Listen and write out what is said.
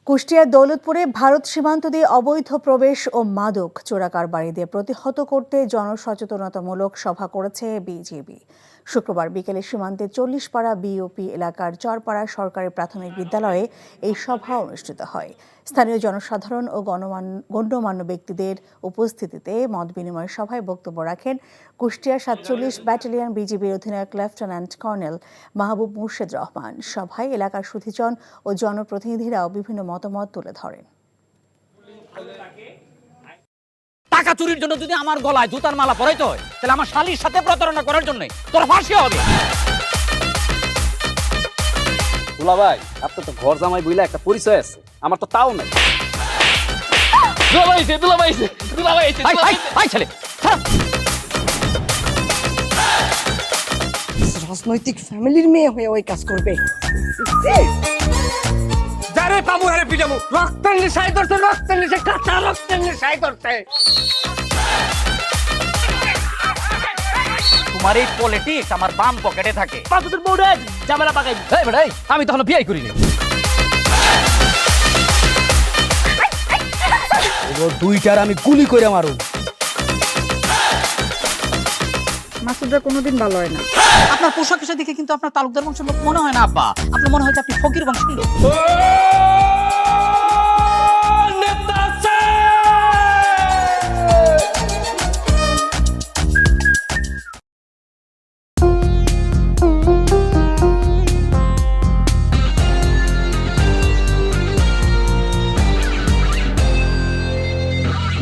কুষ্টিয়ার দৌলতপুরে ভারত সীমান্ত দিয়ে অবৈধ প্রবেশ ও মাদক চোরাকারবারি দিয়ে প্রতিহত করতে জনসচেতনতামূলক সভা করেছে বিজিবি। শুক্রবার বিকেলে সীমান্তের 40 পাড়া বিওপি এলাকার চরপাড়া সরকারি প্রাথমিক বিদ্যালয়ে এই সভা অনুষ্ঠিত হয়। স্থানীয় জনসাধারণ ও গণ্যমান্য ব্যক্তিদের উপস্থিতিতে মত বিনিময় সভায় বক্তব্য রাখেন কুষ্টিয়া 47 ব্যাটালিয়ন বিজিবির অধিনায়ক লেফটেন্যান্ট কর্নেল মাহবুব মুর্শেদ রহমান। সভায় এলাকার সুধীজন ও জনপ্রতিনিধিরাও বিভিন্ন মতামত তুলে ধরেন। টাকা চুরির জন্য যদি আমার গলায় জুতার মালা পরাইতে হয়, তাহলে আমার শালীর সাথে প্রতারণা করার জন্য তোর ফাঁসি হবে। দুলা ভাই, আপনার তো ঘর জামাই বইলা একটা পরিচয় আছে, আমার তো তাও নাই। ছেলে রাজনৈতিক ফ্যামিলির মেয়ে হয়ে ওই কাজ করবে। যারে পাবো হারে পিটাবো, রক্তের নেশায় ধরছে, রক্তের নেশায়, কাঁচা রক্তের নেশায় ধরছে। তোমার এই পলিটিক্স আমার বাম পকেটে থাকে। তোদের বউরে ঝামেলা পাকাই। এই বেটাই, আমি তখন বিয়ে করিনি। দুইটার আমি গুলি করে মারু। মাসুদরা কোনোদিন ভালো হয় না। আপনার পোশাক আশাক দেখে কিন্তু আপনার তালুকদার বংশের লোক মনে হয় না আব্বা, আপনার মনে হয় যে আপনি ফকির বংশের লোক।